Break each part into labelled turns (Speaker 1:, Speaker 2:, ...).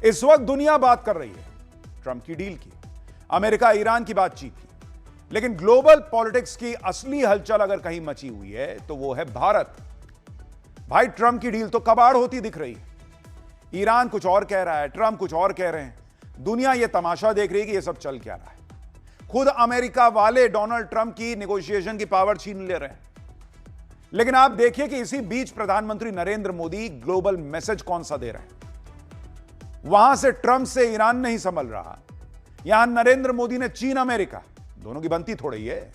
Speaker 1: इस वक्त दुनिया बात कर रही है ट्रंप की डील की, अमेरिका ईरान की बातचीत की, लेकिन ग्लोबल पॉलिटिक्स की असली हलचल अगर कहीं मची हुई है तो वो है भारत। भाई ट्रंप की डील तो कबाड़ होती दिख रही है। ईरान कुछ और कह रहा है, ट्रंप कुछ और कह रहे हैं। दुनिया ये तमाशा देख रही है कि ये सब चल क्या रहा है। खुद अमेरिका वाले डोनाल्ड ट्रंप की नेगोशिएशन की पावर छीन ले रहे हैं। लेकिन आप देखिए कि इसी बीच प्रधानमंत्री नरेंद्र मोदी ग्लोबल मैसेज कौन सा दे रहे हैं। वहां से ट्रंप से ईरान नहीं संभल रहा, यहां नरेंद्र मोदी ने चीन अमेरिका, दोनों की बनती थोड़ी है,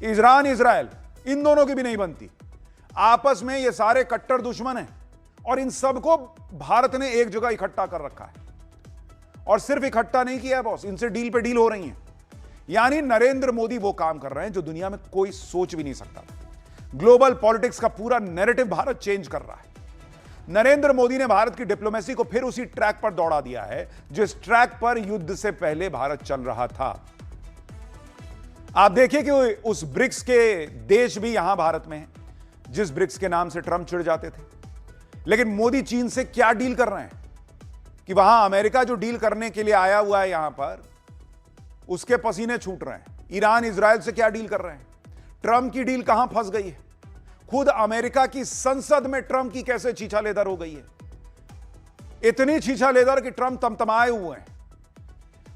Speaker 1: ईरान इजराइल, इन दोनों की भी नहीं बनती। आपस में ये सारे कट्टर दुश्मन हैं और इन सबको भारत ने एक जगह इकट्ठा कर रखा है। और सिर्फ इकट्ठा नहीं किया है बॉस, इनसे डील पे डील हो रही है। यानी नरेंद्र मोदी वो काम कर रहे हैं जो दुनिया में कोई सोच भी नहीं सकता। ग्लोबल पॉलिटिक्स का पूरा नैरेटिव भारत चेंज कर रहा है। नरेंद्र मोदी ने भारत की डिप्लोमेसी को फिर उसी ट्रैक पर दौड़ा दिया है जिस ट्रैक पर युद्ध से पहले भारत चल रहा था। आप देखिए कि उस ब्रिक्स के देश भी यहां भारत में हैं, जिस ब्रिक्स के नाम से ट्रंप चिढ़ जाते थे। लेकिन मोदी चीन से क्या डील कर रहे हैं कि वहां अमेरिका जो डील करने के लिए आया हुआ है यहां पर, उसके पसीने छूट रहे हैं। ईरान इजराइल से क्या डील कर रहे हैं। ट्रंप की डील कहां फंस गई है। खुद अमेरिका की संसद में ट्रंप की कैसे छीछा लेदर हो गई है। इतनी छीछा लेदर कि ट्रंप तमतमाए हुए हैं।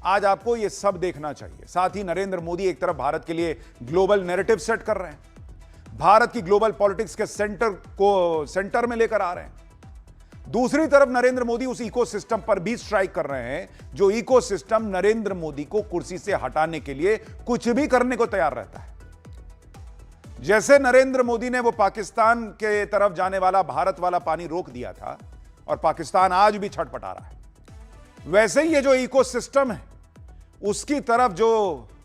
Speaker 1: आज आपको यह सब देखना चाहिए। साथ ही नरेंद्र मोदी एक तरफ भारत के लिए ग्लोबल नैरेटिव सेट कर रहे हैं, भारत की ग्लोबल पॉलिटिक्स के सेंटर में लेकर आ रहे हैं। दूसरी तरफ नरेंद्र मोदी उस इकोसिस्टम पर भी स्ट्राइक कर रहे हैं जो इकोसिस्टम नरेंद्र मोदी को कुर्सी से हटाने के लिए कुछ भी करने को तैयार रहता है। जैसे नरेंद्र मोदी ने वो पाकिस्तान के तरफ जाने वाला भारत वाला पानी रोक दिया था और पाकिस्तान आज भी छटपटा रहा है, वैसे ही ये जो इकोसिस्टम है उसकी तरफ जो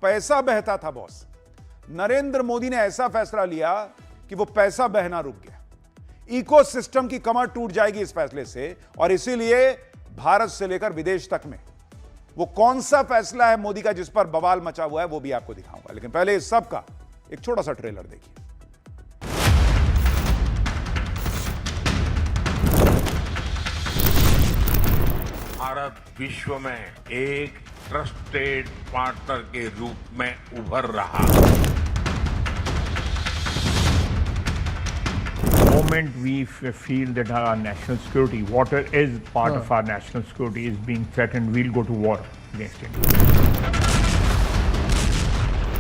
Speaker 1: पैसा बहता था बॉस, नरेंद्र मोदी ने ऐसा फैसला लिया कि वो पैसा बहना रुक गया। इकोसिस्टम की कमर टूट जाएगी इस फैसले से। और इसीलिए भारत से लेकर विदेश तक में वो कौन सा फैसला है मोदी का जिस पर बवाल मचा हुआ है वो भी आपको दिखाऊंगा। लेकिन पहले इस सब का एक छोटा सा ट्रेलर देखिए।
Speaker 2: भारत विश्व में एक ट्रस्टेड पार्टनर के रूप में उभर रहा है।
Speaker 3: The moment we feel that our national security, water is part of our national security, is being threatened, we'll go to war against India.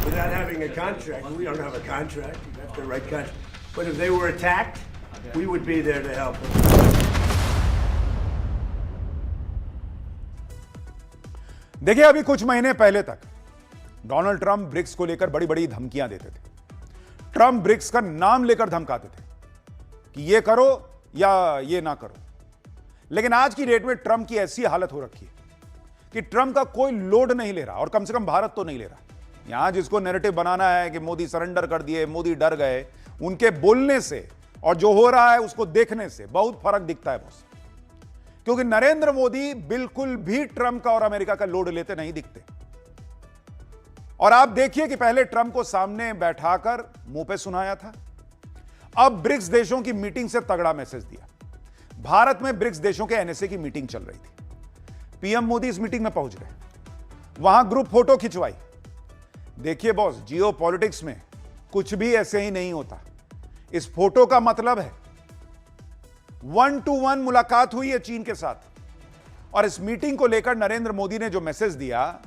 Speaker 4: Without having a contract, we don't have a contract. You have to write contract. But if they were attacked, we would be there to help them.
Speaker 1: देखिए, अभी कुछ महीने पहले तक Donald Trump BRICS को लेकर बड़ी बड़ी धमकियां देते थे। ट्रंप ब्रिक्स का नाम लेकर धमकाते थे कि ये करो या ये ना करो। लेकिन आज की डेट में ट्रंप की ऐसी हालत हो रखी है कि ट्रंप का कोई लोड नहीं ले रहा, और कम से कम भारत तो नहीं ले रहा। यहां जिसको नैरेटिव बनाना है कि मोदी सरेंडर कर दिए, मोदी डर गए, उनके बोलने से और जो हो रहा है उसको देखने से बहुत फर्क दिखता है बॉस। क्योंकि नरेंद्र मोदी बिल्कुल भी ट्रंप का और अमेरिका का लोड लेते नहीं दिखते। और आप देखिए कि पहले ट्रंप को सामने बैठाकर मुंह पे सुनाया था, अब ब्रिक्स देशों की मीटिंग से तगड़ा मैसेज दिया। भारत में ब्रिक्स देशों के एनएसए की मीटिंग चल रही थी। पीएम मोदी इस मीटिंग में पहुंच गए, वहां ग्रुप फोटो खिंचवाई। देखिए बॉस, जियो पॉलिटिक्स में कुछ भी ऐसे ही नहीं होता। इस फोटो का मतलब है 1-to-1 मुलाकात हुई है चीन के साथ। और इस मीटिंग को लेकर नरेंद्र मोदी ने जो मैसेज दिया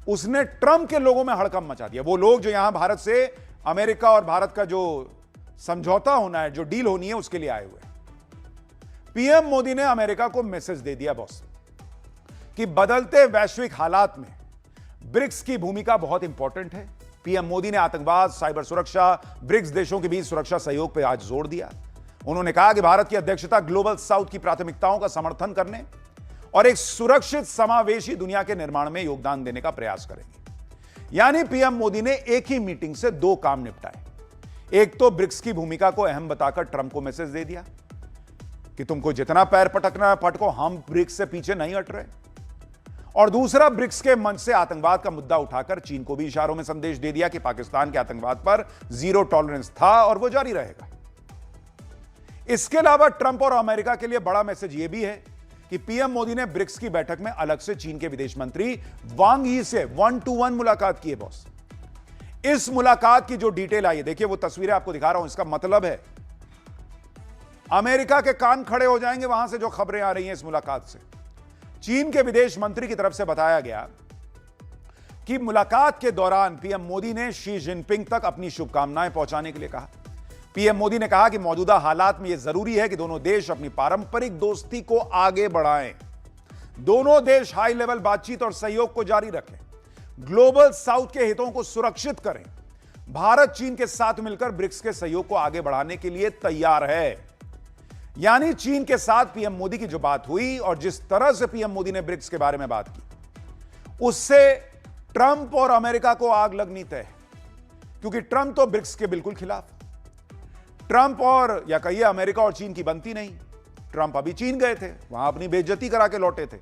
Speaker 1: उसने ट्रंप के लोगों में हड़कंप मचा दिया। वो लोग जो यहां भारत से अमेरिका और भारत का जो समझौता होना है, जो डील होनी है, उसके लिए आए हुए हैं। पीएम मोदी ने अमेरिका को मैसेज दे दिया बॉस कि बदलते वैश्विक हालात में ब्रिक्स की भूमिका बहुत इंपॉर्टेंट है। पीएम मोदी ने आतंकवाद, साइबर सुरक्षा, ब्रिक्स देशों के बीच सुरक्षा सहयोग पर आज जोर दिया। उन्होंने कहा कि भारत की अध्यक्षता ग्लोबल साउथ की प्राथमिकताओं का समर्थन करने और एक सुरक्षित समावेशी दुनिया के निर्माण में योगदान देने का प्रयास करेंगे। यानी पीएम मोदी ने एक ही मीटिंग से दो काम निपटाए। एक तो ब्रिक्स की भूमिका को अहम बताकर ट्रंप को मैसेज दे दिया कि तुमको जितना पैर पटकना है पटको, हम ब्रिक्स से पीछे नहीं हट रहे। और दूसरा, ब्रिक्स के मंच से आतंकवाद का मुद्दा उठाकर चीन को भी इशारों में संदेश दे दिया कि पाकिस्तान के आतंकवाद पर जीरो टॉलरेंस था और वो जारी रहेगा। इसके अलावा ट्रंप और अमेरिका के लिए बड़ा मैसेज यह भी है कि पीएम मोदी ने ब्रिक्स की बैठक में अलग से चीन के विदेश मंत्री वांग यी से 1-to-1 मुलाकात की है बॉस। इस मुलाकात की जो डिटेल आई है, देखिए वो तस्वीरें आपको दिखा रहा हूं। इसका मतलब है अमेरिका के कान खड़े हो जाएंगे वहां से जो खबरें आ रही हैं इस मुलाकात से। चीन के विदेश मंत्री की तरफ से बताया गया कि मुलाकात के दौरान पीएम मोदी ने शी जिनपिंग तक अपनी शुभकामनाएं पहुंचाने के लिए कहा। पीएम मोदी ने कहा कि मौजूदा हालात में यह जरूरी है कि दोनों देश अपनी पारंपरिक दोस्ती को आगे बढ़ाएं। दोनों देश हाई लेवल बातचीत और सहयोग को जारी रखें, ग्लोबल साउथ के हितों को सुरक्षित करें। भारत चीन के साथ मिलकर ब्रिक्स के सहयोग को आगे बढ़ाने के लिए तैयार है। यानी चीन के साथ पीएम मोदी की जो बात हुई और जिस तरह से पीएम मोदी ने ब्रिक्स के बारे में बात की, उससे ट्रंप और अमेरिका को आग लगनी तय है, क्योंकि ट्रंप तो ब्रिक्स के बिल्कुल खिलाफ। ट्रंप और या कहिए अमेरिका और चीन की बनती नहीं। ट्रंप अभी चीन गए थे, वहां अपनी बेइज्जती करा के लौटे थे।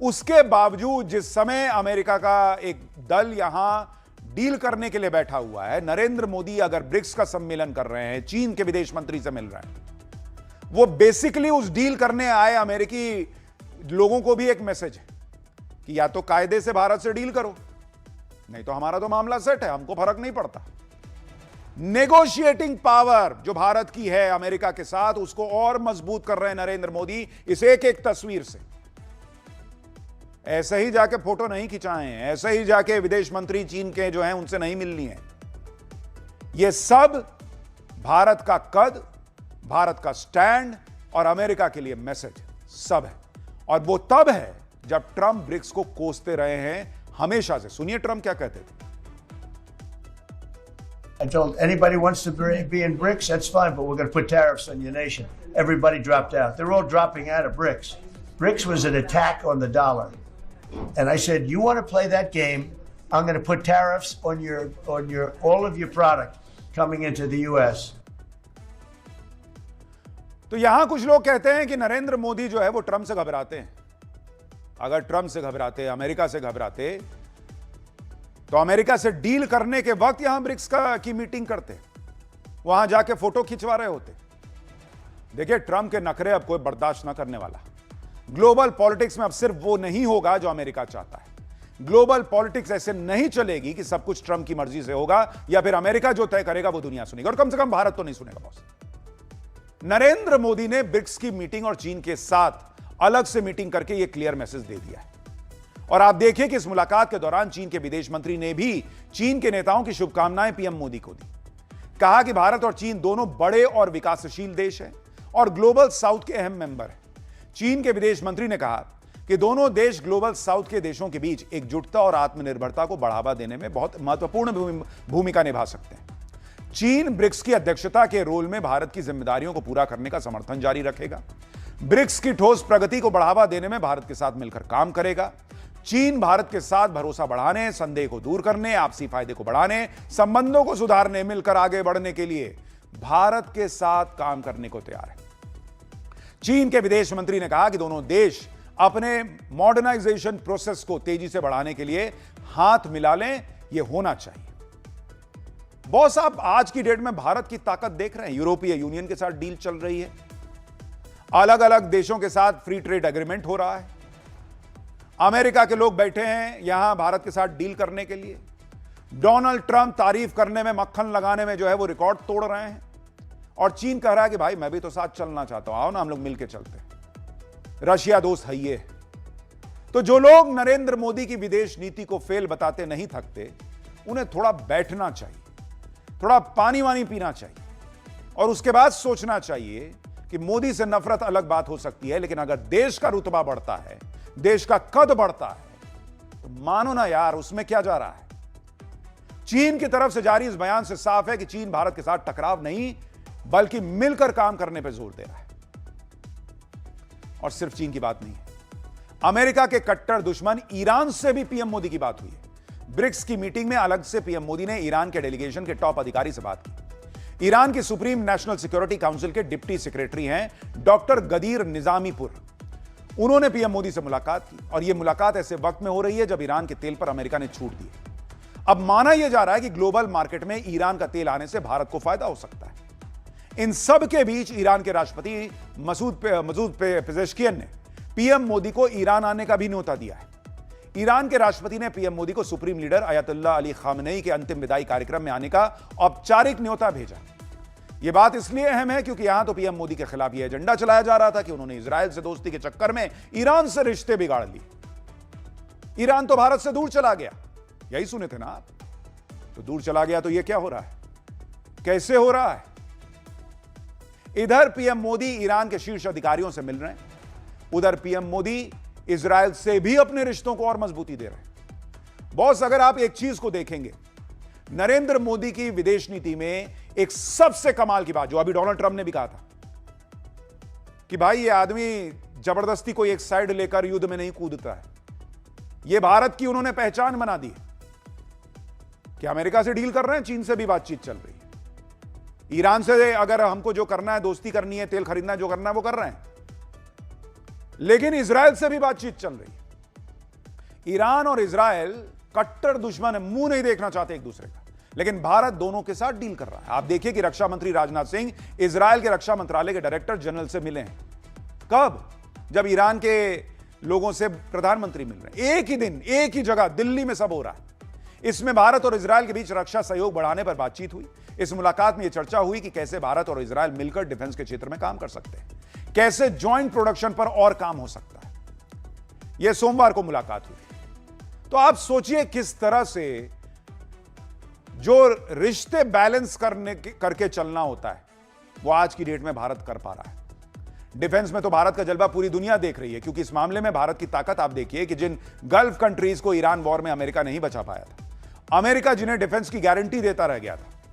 Speaker 1: उसके बावजूद जिस समय अमेरिका का एक दल यहां डील करने के लिए बैठा हुआ है, नरेंद्र मोदी अगर ब्रिक्स का सम्मेलन कर रहे हैं, चीन के विदेश मंत्री से मिल रहे हैं, वो बेसिकली उस डील करने आए अमेरिकी लोगों को भी एक मैसेज है कि या तो कायदे से भारत से डील करो, नहीं तो हमारा तो मामला सेट है, हमको फर्क नहीं पड़ता। नेगोशिएटिंग पावर जो भारत की है अमेरिका के साथ, उसको और मजबूत कर रहे हैं नरेंद्र मोदी इस एक एक तस्वीर से। ऐसे ही जाके फोटो नहीं खिंचाए हैं, ऐसे ही जाके विदेश मंत्री चीन के जो हैं उनसे नहीं मिलनी है। यह सब भारत का कद, भारत का स्टैंड और अमेरिका के लिए मैसेज सब है। और वो तब है जब ट्रंप ब्रिक्स को कोसते रहे हैं हमेशा से। सुनिए ट्रंप क्या कहते थे।
Speaker 4: I told anybody wants to be in BRICS, that's fine, but we're going to put tariffs on your nation. Everybody dropped out. They're all dropping out of BRICS. BRICS was an attack on the dollar. And I said, you want to play that game, I'm going to put tariffs on all of your product coming into the US.
Speaker 1: तो यहां कुछ लोग कहते हैं कि नरेंद्र मोदी जो है वो ट्रंप से घबराते हैं। अगर ट्रंप से घबराते, अमेरिका से घबराते, तो अमेरिका से डील करने के वक्त यहां ब्रिक्स की मीटिंग करते, वहां जाके फोटो खिंचवा रहे होते। देखिए ट्रंप के नखरे अब कोई बर्दाश्त ना करने वाला। ग्लोबल पॉलिटिक्स में अब सिर्फ वो नहीं होगा जो अमेरिका चाहता है। ग्लोबल पॉलिटिक्स ऐसे नहीं चलेगी कि सब कुछ ट्रंप की मर्जी से होगा या फिर अमेरिका जो तय करेगा वो दुनिया सुनेगी, और कम से कम भारत तो नहीं सुनेगा बॉस। नरेंद्र मोदी ने ब्रिक्स की मीटिंग और चीन के साथ अलग से मीटिंग करके यह क्लियर मैसेज दे दिया है। और आप देखिए कि इस मुलाकात के दौरान चीन के विदेश मंत्री ने भी चीन के नेताओं की शुभकामनाएं पीएम मोदी को दी। कहा कि भारत और चीन दोनों बड़े और विकासशील देश हैं और ग्लोबल साउथ के अहम मेंबर हैं। चीन के विदेश मंत्री ने कहा कि दोनों देश ग्लोबल साउथ के देशों के बीच एकजुटता और आत्मनिर्भरता को बढ़ावा देने में बहुत महत्वपूर्ण भूमिका निभा सकते हैं। चीन ब्रिक्स की अध्यक्षता के रोल में भारत की जिम्मेदारियों को पूरा करने का समर्थन जारी रखेगा। ब्रिक्स की ठोस प्रगति को बढ़ावा देने में भारत के साथ मिलकर काम करेगा। चीन भारत के साथ भरोसा बढ़ाने, संदेह को दूर करने, आपसी फायदे को बढ़ाने, संबंधों को सुधारने, मिलकर आगे बढ़ने के लिए भारत के साथ काम करने को तैयार है। चीन के विदेश मंत्री ने कहा कि दोनों देश अपने मॉडर्नाइजेशन प्रोसेस को तेजी से बढ़ाने के लिए हाथ मिला लें, यह होना चाहिए। बॉस, आप आज की डेट में भारत की ताकत देख रहे हैं। यूरोपीय यूनियन के साथ डील चल रही है, अलग अलग देशों के साथ फ्री ट्रेड एग्रीमेंट हो रहा है, अमेरिका के लोग बैठे हैं यहां भारत के साथ डील करने के लिए। डोनाल्ड ट्रंप तारीफ करने में, मक्खन लगाने में जो है वो रिकॉर्ड तोड़ रहे हैं, और चीन कह रहा है कि भाई मैं भी तो साथ चलना चाहता हूं, आओ ना हम लोग मिलकर चलते हैं। रशिया दोस्त है ये। तो जो लोग नरेंद्र मोदी की विदेश नीति को फेल बताते नहीं थकते, उन्हें थोड़ा बैठना चाहिए, थोड़ा पानी वानी पीना चाहिए और उसके बाद सोचना चाहिए कि मोदी से नफरत अलग बात हो सकती है, लेकिन अगर देश का रुतबा बढ़ता है, देश का कद बढ़ता है, तो मानो ना यार उसमें क्या जा रहा है। चीन की तरफ से जारी इस बयान से साफ है कि चीन भारत के साथ टकराव नहीं बल्कि मिलकर काम करने पर जोर दे रहा है। और सिर्फ चीन की बात नहीं है, अमेरिका के कट्टर दुश्मन ईरान से भी पीएम मोदी की बात हुई है। ब्रिक्स की मीटिंग में अलग से पीएम मोदी ने ईरान के डेलीगेशन के टॉप अधिकारी से बात की। ईरान की सुप्रीम नेशनल सिक्योरिटी काउंसिल के डिप्टी सेक्रेटरी हैं डॉक्टर गदीर निजामीपुर। उन्होंने पीएम मोदी से मुलाकात की और यह मुलाकात ऐसे वक्त में हो रही है जब ईरान के तेल पर अमेरिका ने छूट दी। अब माना यह जा रहा है कि ग्लोबल मार्केट में ईरान का तेल आने से भारत को फायदा हो सकता है। इन सब के बीच ईरान के राष्ट्रपति मसूद पेजेश्कियन ने पीएम मोदी को ईरान आने का भी न्योता दिया है। ईरान के राष्ट्रपति ने पीएम मोदी को सुप्रीम लीडर अयतुल्ला अली खामनेई के अंतिम विदाई कार्यक्रम में आने का औपचारिक न्योता भेजा। यह बात इसलिए अहम है क्योंकि यहां तो पीएम मोदी के खिलाफ यह एजेंडा चलाया जा रहा था कि उन्होंने इजरायल से दोस्ती के चक्कर में ईरान से रिश्ते बिगाड़ लिए। ईरान तो भारत से दूर चला गया, यही सुने थे ना आप। तो दूर चला गया तो यह क्या हो रहा है, कैसे हो रहा है? इधर पीएम मोदी ईरान के शीर्ष अधिकारियों से मिल रहे हैं, उधर पीएम मोदी इजरायल से भी अपने रिश्तों को और मजबूती दे रहे हैं। बॉस, अगर आप एक चीज को देखेंगे, नरेंद्र मोदी की विदेश नीति में एक सबसे कमाल की बात, जो अभी डोनाल्ड ट्रंप ने भी कहा था कि भाई ये आदमी जबरदस्ती कोई एक साइड लेकर युद्ध में नहीं कूदता है। ये भारत की उन्होंने पहचान बना दी है कि अमेरिका से डील कर रहे हैं, चीन से भी बातचीत चल रही है, ईरान से अगर हमको जो करना है, दोस्ती करनी है, तेल खरीदना है, जो करना है वो कर रहे हैं, लेकिन इजरायल से भी बातचीत चल रही है। ईरान और इजरायल कट्टर दुश्मन है, मुंह नहीं देखना चाहते एक दूसरे का, लेकिन भारत दोनों के साथ डील कर रहा है। आप देखिए कि रक्षा मंत्री राजनाथ सिंह इजरायल के रक्षा मंत्रालय के डायरेक्टर जनरल से मिले हैं। कब? जब ईरान के लोगों से प्रधानमंत्री मिल रहे हैं। एक ही दिन, एक ही जगह, दिल्ली में सब हो रहा है। इसमें भारत और इजरायल के बीच रक्षा सहयोग बढ़ाने पर बातचीत हुई। इस मुलाकात में यह चर्चा हुई कि कैसे भारत और इजरायल मिलकर डिफेंस के क्षेत्र में काम कर सकते हैं, कैसे ज्वाइंट प्रोडक्शन पर और काम हो सकता है। यह सोमवार को मुलाकात हुई। तो आप सोचिए किस तरह से जो रिश्ते बैलेंस करके चलना होता है, वो आज की डेट में भारत कर पा रहा है। डिफेंस में तो भारत का जलवा पूरी दुनिया देख रही है, क्योंकि इस मामले में भारत की ताकत आप देखिए कि जिन गल्फ कंट्रीज को ईरान वॉर में अमेरिका नहीं बचा पाया था, अमेरिका जिन्हें डिफेंस की गारंटी देता रह गया था,